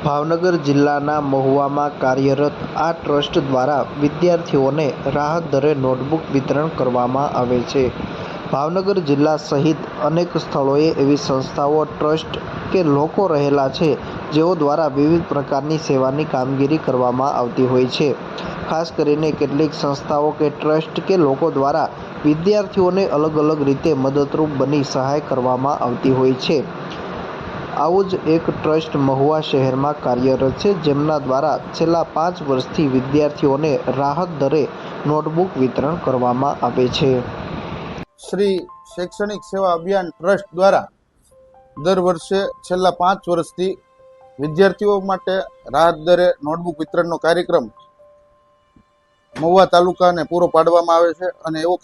ભાવનગર જિલ્લાના મહુવામાં કાર્યરત આ ટ્રસ્ટ દ્વારા વિદ્યાર્થીઓને રાહત દરે નોટબુક વિતરણ કરવામાં આવે છે. ભાવનગર જિલ્લા સહિત અનેક સ્થળોએ એવી સંસ્થાઓ, ટ્રસ્ટ કે લોકો રહેલા છે જેઓ દ્વારા વિવિધ પ્રકારની સેવાની કામગીરી કરવામાં આવતી હોય છે. ખાસ કરીને કેટલીક સંસ્થાઓ કે ટ્રસ્ટ કે લોકો દ્વારા વિદ્યાર્થીઓને અલગ અલગ રીતે મદદરૂપ બની સહાય કરવામાં આવતી હોય છે. આવું જ એક ટ્રસ્ટ મહુવા શહેરમાં કાર્યરત છે, જેમના દ્વારા છેલ્લા 5 વર્ષથી વિદ્યાર્થીઓને રાહત દરે નોટબુક વિતરણ કરવામાં આવે છે. શ્રી શૈક્ષણિક સેવા અભિયાન ટ્રસ્ટ દ્વારા દર વર્ષે છેલ્લા 5 વર્ષથી વિદ્યાર્થીઓ માટે રાહત દરે નોટબુક વિતરણનો કાર્યક્રમ મહુવા તાલુકાને પૂરો પાડવામાં આવે છે. અને એવો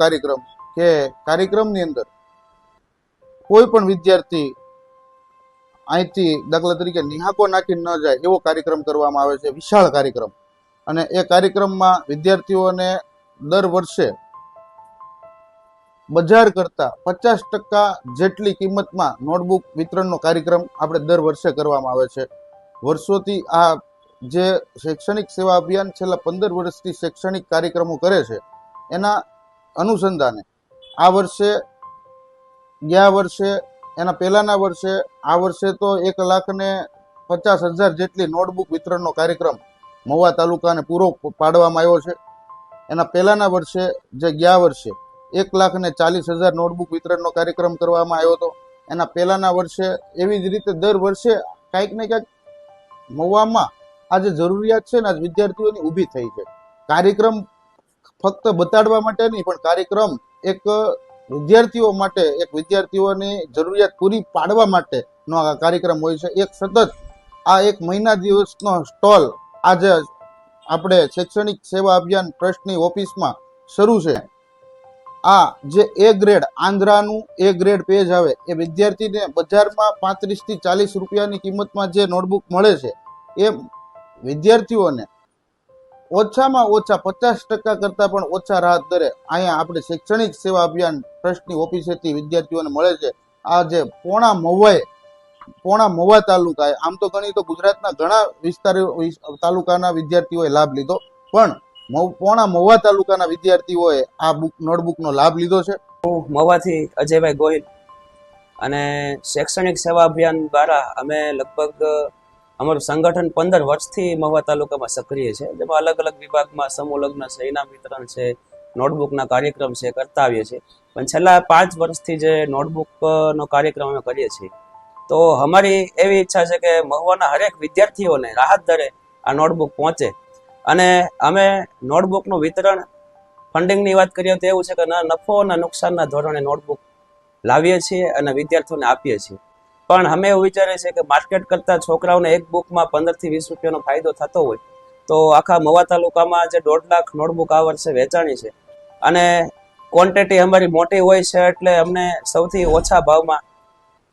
કાર્યક્રમની અંદર કોઈ પણ વિદ્યાર્થી અહીંથી દાખલા તરીકે નિહાકો નાખી ન જાય એવો કાર્યક્રમ કરવામાં આવે છે, વિશાળ કાર્યક્રમ. અને એ કાર્યક્રમમાં વિદ્યાર્થીઓને દર વર્ષે બજાર કરતા 50% જેટલી કિંમતમાં નોટબુક વિતરણનો કાર્યક્રમ આપણે દર વર્ષે કરવામાં આવે છે. વર્ષોથી આ જે શૈક્ષણિક સેવા અભિયાન છેલ્લા 15 વર્ષથી શૈક્ષણિક કાર્યક્રમો કરે છે, એના અનુસંધાને આ વર્ષે, ગયા વર્ષે, એના પહેલાના વર્ષે, આ વર્ષે તો 1,50,000 જેટલી નોટબુક વિતરણનો કાર્યક્રમ મહુવા તાલુકાને પૂરો પાડવામાં આવ્યો છે. એના પહેલાના વર્ષે, જે ગયા વર્ષે 1,40,000 નોટબુક વિતરણનો કાર્યક્રમ કરવામાં આવ્યો હતો. એના પહેલાના વર્ષે એવી જ રીતે દર વર્ષે કાંઈક ને કાંઈક મહુવામાં આ જે જરૂરિયાત છે ને, આજ વિદ્યાર્થીઓની ઊભી થઈ છે. કાર્યક્રમ ફક્ત બતાડવા માટે નહીં, પણ કાર્યક્રમ એક વિદ્યાર્થીઓ માટે, એક વિદ્યાર્થીઓની જરૂરિયાત પૂરી પાડવા માટેનો આ કાર્યક્રમ હોય છે. એક સતત આ 1 મહિના દિવસનો સ્ટોલ આજે આપણે શૈક્ષણિક સેવા અભિયાન ટ્રસ્ટની ઓફિસમાં શરૂ છે. આ જે A ગ્રેડ, આંધ્રાનું A ગ્રેડ પેજ આવે, એ વિદ્યાર્થીને બજારમાં 35 થી 40 રૂપિયાની કિંમતમાં જે નોટબુક મળે છે, એ વિદ્યાર્થીઓને ઓછામાં ઓછા 50% કરતાં પણ ઓછા રાહત દરે અહીંયા આપણે શૈક્ષણિક સેવા અભિયાન ટ્રસ્ટની ઓફિસેથી વિદ્યાર્થીઓને મળે છે. આ જે પોણા મહુવા તાલુકાએ, આમ તો ગણી તો ગુજરાતના ઘણા તાલુકાના વિદ્યાર્થીઓએ લાભ લીધો, પણ પોણા મહુવા તાલુકાના વિદ્યાર્થીઓએ આ નોટબુકનો લાભ લીધો છે. હું મહુવાથી અજયભાઈ ગોહિલ, અને શૈક્ષણિક સેવા અભિયાન દ્વારા અમે લગભગ અમારું સંગઠન 15 વર્ષથી મહુવા તાલુકામાં સક્રિય છે, જેમાં અલગ અલગ વિભાગમાં સમૂહ લગ્ન છે, ઇનામ વિતરણ છે, નોટબુકના કાર્યક્રમ છે, કરતા આવીએ છીએ. પણ છેલ્લા 5 વર્ષથી જે નોટબુકનો કાર્યક્રમ અમે કરીએ છીએ, તો અમારી એવી ઈચ્છા છે કે મહુવાના હરેક વિદ્યાર્થીઓને રાહત દરે આ નોટબુક પહોંચે. અને અમે નોટબુકનું વિતરણ, ફંડિંગની વાત કરીએ તો એવું છે કે નફો અને નુકસાનના ધોરણે નોટબુક લાવીએ છીએ અને વિદ્યાર્થીઓને આપીએ છીએ. પણ અમે એવું વિચારીએ છીએ કે માર્કેટ કરતાં છોકરાઓને એક બુકમાં 15 થી 20 રૂપિયાનો ફાયદો થતો હોય, તો આખા મહુવા તાલુકામાં જે 1.5 લાખ નોટબુક આ વર્ષે વેચાણી છે, અને ક્વોન્ટિટી અમારી મોટી હોય છે, એટલે અમને સૌથી ઓછા ભાવમાં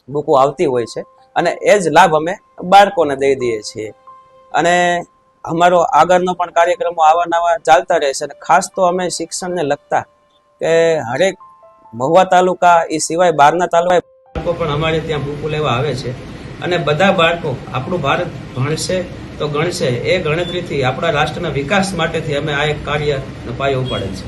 બુકો આવતી હોય છે. અને એ જ લાભ અમે બાળકોને દઈ દઈએ છીએ. અને અમારો આગળનો પણ કાર્યક્રમો આવા નવા ચાલતા રહેશે. અને ખાસ તો અમે શિક્ષણને લગતા કે હરેક મહુવા તાલુકા એ સિવાય બહારના તાલુકા બાળકો પણ અમારે ત્યાં બુકો લેવા આવે છે. અને બધા બાળકો આપણું ભારત ભણશે તો ગણશે, એ ગણતરીથી આપણા રાષ્ટ્રના વિકાસ માટેથી અમે આ એક કાર્યનો પાયો ઉપાડે છે.